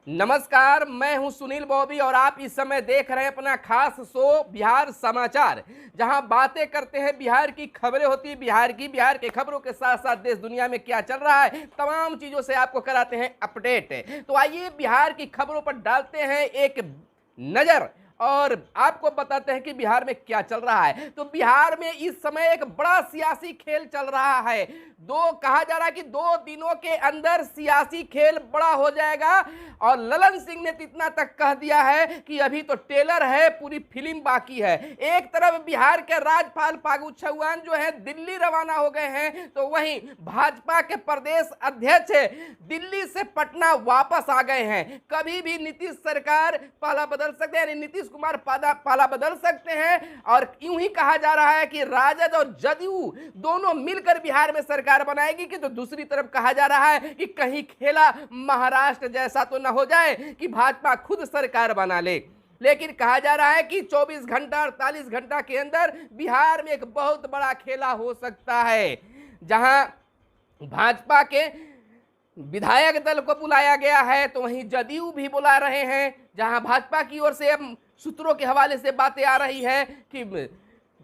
नमस्कार, मैं हूं सुनील बॉबी और आप इस समय देख रहे हैं अपना खास शो बिहार समाचार, जहां बातें करते हैं बिहार की खबरें होती है बिहार के खबरों के साथ साथ देश दुनिया में क्या चल रहा है तमाम चीजों से आपको कराते हैं अपडेट। तो आइए बिहार की खबरों पर डालते हैं एक नजर और आपको बताते हैं कि बिहार में क्या चल रहा है। तो बिहार में इस समय एक बड़ा सियासी खेल चल रहा है। कहा जा रहा है कि 2 दिनों के अंदर सियासी खेल बड़ा हो जाएगा और ललन सिंह ने इतना तक कह दिया है कि अभी तो टेलर है, पूरी फिल्म बाकी है। एक तरफ बिहार के राज्यपाल फागू चौहान जो है दिल्ली रवाना हो गए हैं, तो वहीं भाजपा के प्रदेश अध्यक्ष दिल्ली से पटना वापस आ गए हैं। कभी भी नीतीश सरकार पाला बदल सकते हैं, नीतीश कुमार पाला बदल सकते हैं और यूं ही कहा जा रहा है कि राजद और जदयू दोनों मिलकर बिहार में सरकार बनाएगी। कि तो दूसरी तरफ कहा जा रहा है कि कहीं खेला महाराष्ट्र जैसा तो न हो जाए कि भाजपा खुद सरकार बना ले। लेकिन कहा जा रहा है कि 24 घंटा 48 घंटा के अंदर बिहार में एक बहुत बड़ा खेला हो सकता है, जहां भाजपा के विधायक दल को बुलाया गया है तो वहीं जदयू भी बुला रहे हैं। जहां भाजपा की ओर से अब सूत्रों के हवाले से बातें आ रही है कि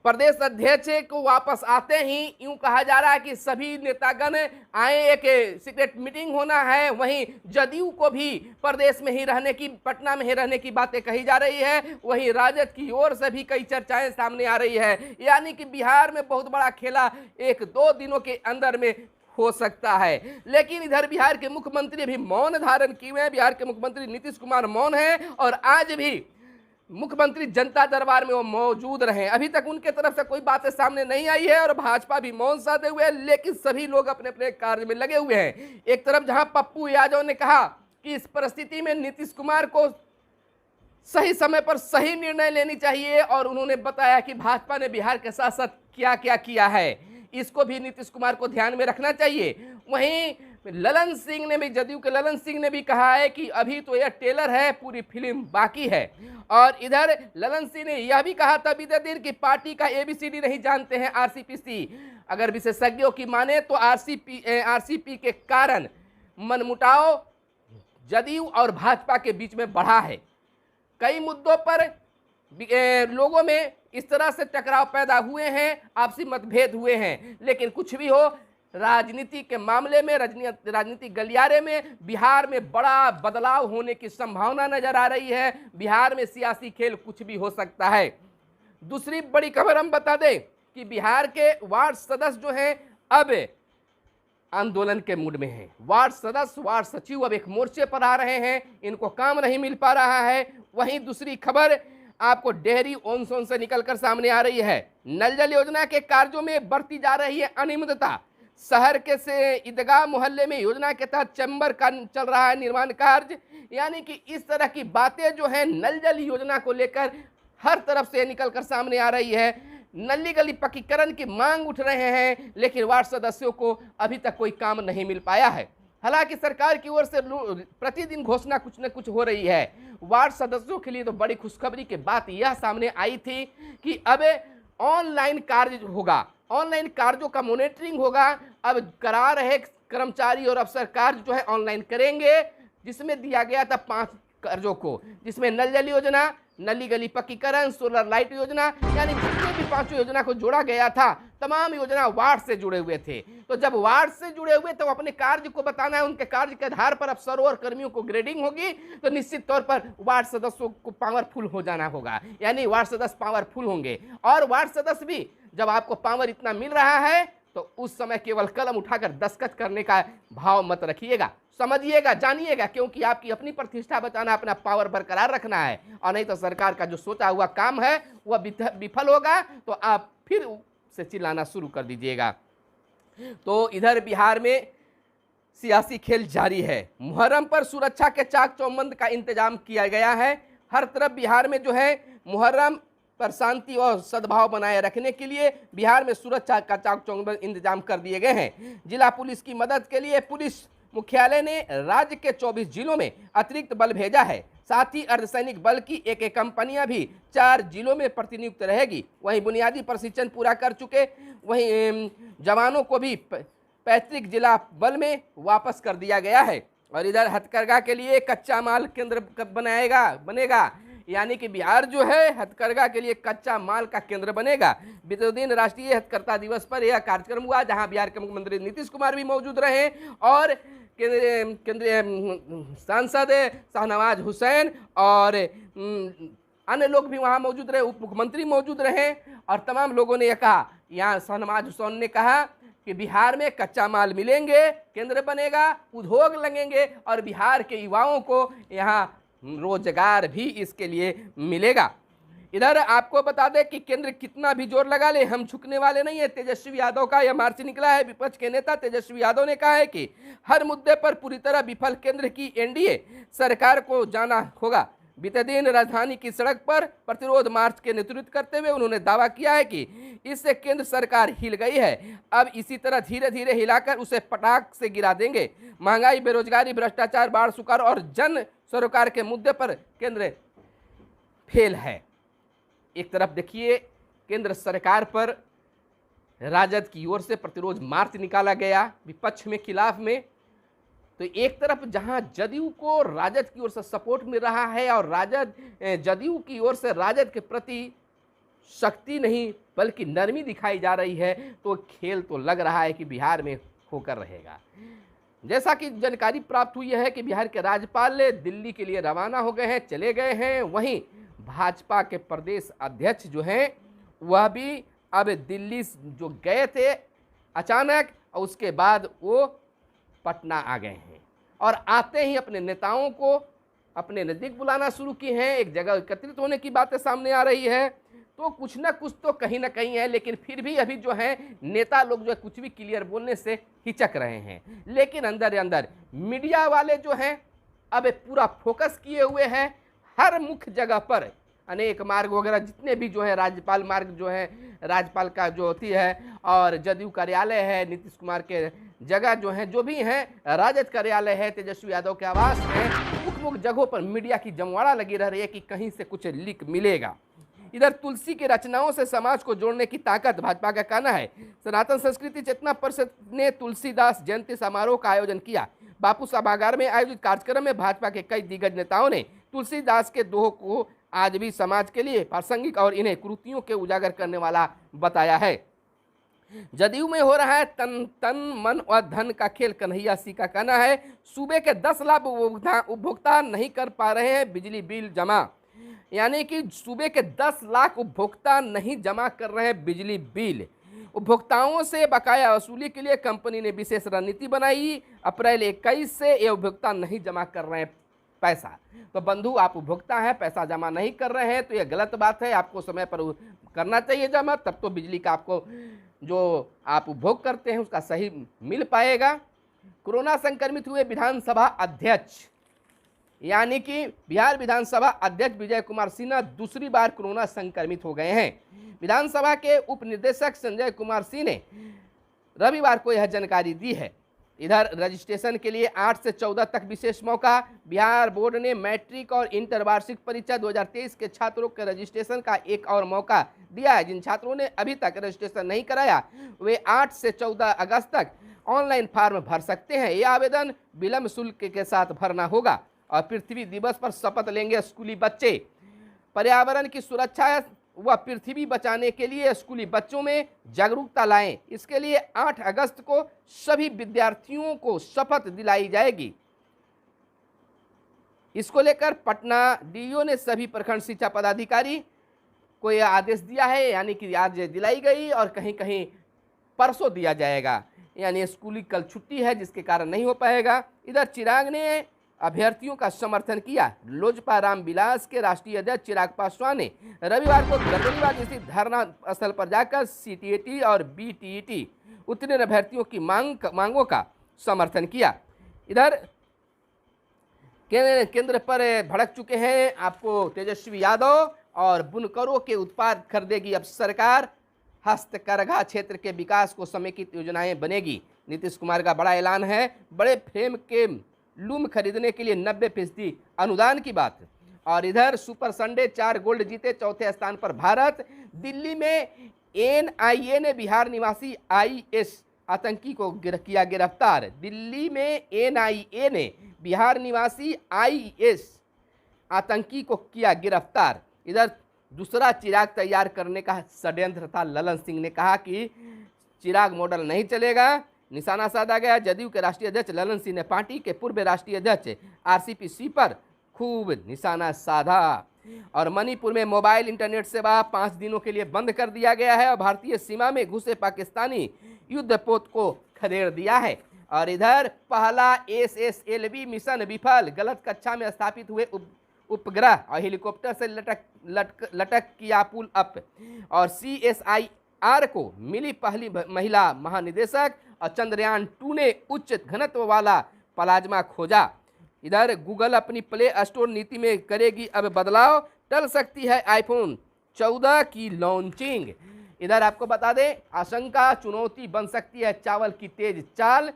प्रदेश अध्यक्ष को वापस आते ही यूं कहा जा रहा है कि सभी नेतागण आए, एक सीक्रेट मीटिंग होना है। वहीं जदयू को भी प्रदेश में ही रहने की, पटना में ही रहने की बातें कही जा रही है। वहीं राजद की ओर से भी कई चर्चाएं सामने आ रही है। यानी कि बिहार में बहुत बड़ा खेला 1-2 दिनों के अंदर में हो सकता है। लेकिन इधर बिहार के मुख्यमंत्री भी मौन धारण किए हैं। बिहार के मुख्यमंत्री नीतीश कुमार मौन हैं और आज भी मुख्यमंत्री जनता दरबार में वो मौजूद रहे। अभी तक उनके तरफ से कोई बातें सामने नहीं आई है और भाजपा भी मौन साधे हुए है, लेकिन सभी लोग अपने अपने कार्य में लगे हुए हैं। एक तरफ जहां पप्पू यादव ने कहा कि इस परिस्थिति में नीतीश कुमार को सही समय पर सही निर्णय लेनी चाहिए और उन्होंने बताया कि भाजपा ने बिहार के साथ साथ क्या क्या किया है, इसको भी नीतीश कुमार को ध्यान में रखना चाहिए। वहीं ललन सिंह ने भी, जदयू के ललन सिंह ने भी कहा है कि अभी तो यह टेलर है, पूरी फिल्म बाकी है। और इधर ललन सिंह ने यह भी कहा था बीते दिन कि पार्टी का ABCD नहीं जानते हैं RCPC। अगर विशेषज्ञों की माने तो RCP के कारण मनमुटाव जदयू और भाजपा के बीच में बढ़ा है। कई मुद्दों पर लोगों में इस तरह से टकराव पैदा हुए हैं, आपसी मतभेद हुए हैं। लेकिन कुछ भी हो, राजनीति के मामले में, राजनीतिक गलियारे में बिहार में बड़ा बदलाव होने की संभावना नजर आ रही है। बिहार में सियासी खेल कुछ भी हो सकता है। दूसरी बड़ी खबर हम बता दें कि बिहार के वार्ड सदस्य जो हैं अब आंदोलन के मूड में हैं। वार्ड सदस्य, वार्ड सचिव अब एक मोर्चे पर आ रहे हैं, इनको काम नहीं मिल पा रहा है। वहीं दूसरी खबर आपको डेहरी ऑन सोन से निकलकर सामने आ रही है। नल जल योजना के कार्यों में बढ़ती जा रही है अनियमितता। शहर के से ईदगाह मोहल्ले में योजना के तहत चैम्बर का चल रहा है निर्माण कार्य। यानी कि इस तरह की बातें जो है नल जल योजना को लेकर हर तरफ से निकलकर सामने आ रही है। नली गली पक्कीकरण की मांग उठ रहे हैं, लेकिन वार्ड सदस्यों को अभी तक कोई काम नहीं मिल पाया है। हालांकि सरकार की ओर से प्रतिदिन घोषणा कुछ न कुछ हो रही है। वार्ड सदस्यों के लिए तो बड़ी खुशखबरी की बात यह सामने आई थी कि अब ऑनलाइन कार्य होगा, ऑनलाइन कार्यों का मॉनिटरिंग होगा। अब करा रहे कर्मचारी और अफसर कार्य जो है ऑनलाइन करेंगे, जिसमें दिया गया था 5 कार्यों को, जिसमें नल जल योजना, नली गली पक्कीकरण, सोलर लाइट योजना, यानी जितने भी 5 योजना को जोड़ा गया था, तमाम योजना वार्ड से जुड़े हुए थे। तो जब वार्ड से जुड़े हुए तो अपने कार्य को बताना है, उनके कार्य के आधार पर अफसरों और कर्मियों को ग्रेडिंग होगी, तो निश्चित तौर पर वार्ड सदस्यों को पावरफुल हो जाना होगा। यानी वार्ड सदस्य पावरफुल होंगे और वार्ड सदस्य भी जब आपको पावर इतना मिल रहा है तो उस समय केवल कलम उठाकर दस्तखत करने का भाव मत रखिएगा, समझिएगा, जानिएगा, क्योंकि आपकी अपनी प्रतिष्ठा बचाना, अपना पावर बरकरार रखना है। और नहीं तो सरकार का जो सोचा हुआ काम है वह विफल होगा तो आप फिर से चिल्लाना शुरू कर दीजिएगा। तो इधर बिहार में सियासी खेल जारी है। मुहर्रम पर सुरक्षा के चाक चौबंद का इंतजाम किया गया है। हर तरफ बिहार में जो है मुहर्रम पर शांति और सद्भाव बनाए रखने के लिए बिहार में सुरक्षा का चाक चौबंद इंतजाम कर दिए गए हैं। जिला पुलिस की मदद के लिए पुलिस मुख्यालय ने राज्य के 24 जिलों में अतिरिक्त बल भेजा है। साथ ही अर्धसैनिक बल की एक कंपनियां भी 4 जिलों में प्रतिनियुक्त रहेगी। वहीं बुनियादी प्रशिक्षण पूरा कर चुके वहीं जवानों को भी पैतृक जिला बल में वापस कर दिया गया है। और इधर हथकरघा के लिए कच्चा माल केंद्र कब बनेगा, यानी कि बिहार जो है हथकरघा के लिए कच्चा माल का केंद्र बनेगा। बीते दिन राष्ट्रीय हथकरघा दिवस पर यह कार्यक्रम हुआ, जहां बिहार के मुख्यमंत्री नीतीश कुमार भी मौजूद रहे और केंद्रीय सांसद शाहनवाज हुसैन और अन्य लोग भी वहां मौजूद रहे, उप मुख्यमंत्री मौजूद रहे और तमाम लोगों ने यह कहा, यहाँ शाहनवाज हुसैन ने कहा कि बिहार में कच्चा माल मिलेंगे, केंद्र बनेगा, उद्योग लगेंगे और बिहार के युवाओं को यहाँ रोजगार भी इसके लिए मिलेगा। इधर आपको बता दें कि केंद्र कितना भी जोर लगा ले, हम झुकने वाले नहीं है। तेजस्वी यादव का यह मार्च निकला है। विपक्ष के नेता तेजस्वी यादव ने कहा है कि हर मुद्दे पर पूरी तरह विफल केंद्र की एनडीए सरकार को जाना होगा। बीते दिन राजधानी की सड़क पर प्रतिरोध मार्च के नेतृत्व करते हुए उन्होंने दावा किया है कि इससे केंद्र सरकार हिल गई है, अब इसी तरह धीरे धीरे हिलाकर उसे पटाख से गिरा देंगे। महंगाई, बेरोजगारी, भ्रष्टाचार, बाढ़, सुखाड़ और जन सरोकार के मुद्दे पर केंद्र फेल है। एक तरफ देखिए केंद्र सरकार पर राजद की ओर से प्रतिरोध मार्च निकाला गया विपक्ष में खिलाफ में, तो एक तरफ जहां जदयू को राजद की ओर से सपोर्ट मिल रहा है और जदयू की ओर से राजद के प्रति शक्ति नहीं बल्कि नरमी दिखाई जा रही है, तो खेल तो लग रहा है कि बिहार में होकर रहेगा। जैसा कि जानकारी प्राप्त हुई है कि बिहार के राज्यपाल दिल्ली के लिए रवाना हो गए हैं, चले गए हैं। वहीं भाजपा के प्रदेश अध्यक्ष जो हैं वह भी अब दिल्ली जो गए थे अचानक और उसके बाद वो पटना आ गए हैं और आते ही अपने नेताओं को अपने नज़दीक बुलाना शुरू किए हैं। एक जगह एकत्रित होने की बातें सामने आ रही है, तो कुछ ना कुछ तो कहीं ना कहीं है, लेकिन फिर भी अभी जो है नेता लोग जो है कुछ भी क्लियर बोलने से हिचक रहे हैं। लेकिन अंदर अंदर मीडिया वाले जो हैं अब पूरा फोकस किए हुए हैं हर मुख्य जगह पर, अनेक मार्ग वगैरह जितने भी जो है राज्यपाल मार्ग जो है राज्यपाल का जो होती है और जदयू कार्यालय है, नीतीश कुमार के जगह जो है जो भी हैं, राजद कार्यालय है, तेजस्वी यादव के आवास है, मुख्य जगहों पर मीडिया की जमवाड़ा लगी रह रही है कि कहीं से कुछ लीक मिलेगा। इधर तुलसी की रचनाओं से समाज को जोड़ने की ताकत भाजपा का कहना है। सनातन संस्कृति चेतना परिषद ने तुलसीदास जयंती समारोह का आयोजन किया। बापू सभागार में आयोजित कार्यक्रम में भाजपा के कई दिग्गज नेताओं ने तुलसीदास के दोहों को आज भी समाज के लिए प्रासंगिक और इन्हें कुरीतियों के उजागर करने वाला बताया है। जदयू में हो रहा है तन मन और धन का खेल, कन्हैया सिंह का कहना है। सूबे के 10 लाख उपभोक्ता नहीं कर पा रहे हैं बिजली बिल जमा, यानी कि सूबे के 10 लाख उपभोक्ता नहीं जमा कर रहे हैं बिजली बिल। उपभोक्ताओं से बकाया वसूली के लिए कंपनी ने विशेष रणनीति बनाई। अप्रैल 21 से ये उपभोक्ता नहीं जमा कर रहे हैं पैसा। तो बंधु, आप उपभोक्ता हैं, पैसा जमा नहीं कर रहे हैं तो ये गलत बात है। आपको समय पर करना चाहिए जमा, तब तो बिजली का आपको जो आप उपभोग करते हैं उसका सही मिल पाएगा। कोरोना संक्रमित हुए विधानसभा अध्यक्ष, यानी कि बिहार विधानसभा अध्यक्ष विजय कुमार सिन्हा दूसरी बार कोरोना संक्रमित हो गए हैं। विधानसभा के उप निदेशक संजय कुमार सिंह ने रविवार को यह जानकारी दी है। इधर रजिस्ट्रेशन के लिए 8 से 14 तक विशेष मौका। बिहार बोर्ड ने मैट्रिक और इंटर वार्षिक परीक्षा 2023 के छात्रों के रजिस्ट्रेशन का एक और मौका दिया है। जिन छात्रों ने अभी तक रजिस्ट्रेशन नहीं कराया वे 8 से 14 अगस्त तक ऑनलाइन फॉर्म भर सकते हैं। यह आवेदन विलंब शुल्क के साथ भरना होगा। और पृथ्वी दिवस पर शपथ लेंगे स्कूली बच्चे। पर्यावरण की सुरक्षा व पृथ्वी बचाने के लिए स्कूली बच्चों में जागरूकता लाएं। इसके लिए 8 अगस्त को सभी विद्यार्थियों को शपथ दिलाई जाएगी। इसको लेकर पटना डीईओ ने सभी प्रखंड शिक्षा पदाधिकारी को यह आदेश दिया है, यानी कि आज दिलाई गई और कहीं कहीं परसों दिया जाएगा। यानी स्कूली कल छुट्टी है जिसके कारण नहीं हो पाएगा। इधर चिराग ने अभ्यर्थियों का समर्थन किया। लोजपा रामविलास के राष्ट्रीय अध्यक्ष चिराग पासवान ने रविवार को गर्दनीबाग स्थित धरना स्थल पर जाकर सीटीईटी और बीटीईटी उत्तीर्ण अभ्यर्थियों की मांगों का समर्थन किया। इधर केंद्र पर भड़क चुके हैं आपको तेजस्वी यादव और बुनकरों के उत्पाद खरीदेगी अब सरकार। हस्तकरघा क्षेत्र के विकास को समेकित योजनाएं बनेगी। नीतीश कुमार का बड़ा ऐलान है। बड़े फ्रेम के लूम खरीदने के लिए 90% अनुदान की बात। और इधर सुपर संडे 4 गोल्ड जीते, चौथे स्थान पर भारत। दिल्ली में एनआईए ने बिहार निवासी आईएस आतंकी को किया गिरफ्तार। दिल्ली में एनआईए ने बिहार निवासी आईएस आतंकी को किया गिरफ्तार। इधर दूसरा चिराग तैयार करने का षड्यंत्र था। ललन सिंह ने कहा कि चिराग मॉडल नहीं चलेगा, निशाना साधा गया। जदयू के राष्ट्रीय अध्यक्ष ललन सिंह ने पार्टी के पूर्व राष्ट्रीय अध्यक्ष आरसीपी सिंह पर खूब निशाना साधा। और मणिपुर में मोबाइल इंटरनेट सेवा 5 दिनों के लिए बंद कर दिया गया है और भारतीय सीमा में घुसे पाकिस्तानी युद्धपोत को खदेड़ दिया है। और इधर पहला एसएसएलवी मिशन विफल। गलत कक्षा में स्थापित हुए उपग्रह और हेलीकॉप्टर से लटक किया पुल अप। और CSIR को मिली पहली महिला महानिदेशक। और चंद्रयान 2 ने उच्च घनत्व वाला प्लाज्मा खोजा। इधर गूगल अपनी प्ले स्टोर नीति में करेगी अब बदलाव, टल सकती है आईफोन 14 की लॉन्चिंग। इधर आपको बता दें, आशंका चुनौती बन सकती है चावल की तेज चाल।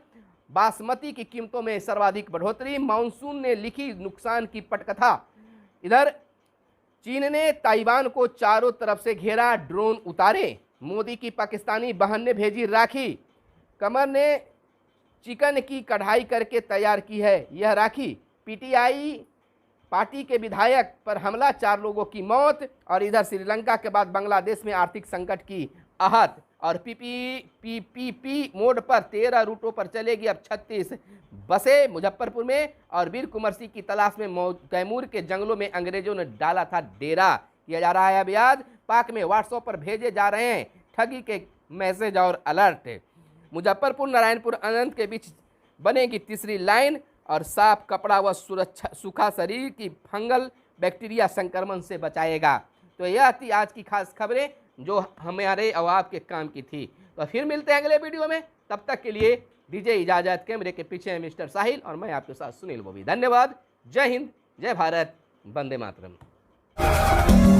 बासमती की कीमतों में सर्वाधिक बढ़ोतरी। मानसून ने लिखी नुकसान की पटकथा। इधर चीन ने ताइवान को चारों तरफ से घेरा, ड्रोन उतारे। मोदी की पाकिस्तानी बहन ने भेजी राखी। कमर ने चिकन की कढ़ाई करके तैयार की है यह राखी। पीटीआई पार्टी के विधायक पर हमला, 4 लोगों की मौत। और इधर श्रीलंका के बाद बांग्लादेश में आर्थिक संकट की आहत। और पीपीपी मोड पर 13 रूटों पर चलेगी अब 36 बसें मुजफ्फरपुर में। और वीर कुंवर सिंह की तलाश में कैमूर के जंगलों में अंग्रेजों ने डाला था डेरा। किया जा रहा है अब याद। पाक में व्हाट्सएप पर भेजे जा रहे हैं ठगी के मैसेज और अलर्ट। मुजफ्फरपुर नारायणपुर अनंत के बीच बनेगी तीसरी लाइन। और साफ कपड़ा व सुरक्षा सूखा शरीर की फंगल बैक्टीरिया संक्रमण से बचाएगा। तो यह थी आज की खास खबरें जो हमारे और आपके काम की थी। तो फिर मिलते हैं अगले वीडियो में, तब तक के लिए दीजिए इजाजत। कैमरे के पीछे है मिस्टर साहिल और मैं आपके साथ सुनील बॉबी। धन्यवाद। जय हिंद, जय भारत, वंदे मातरम।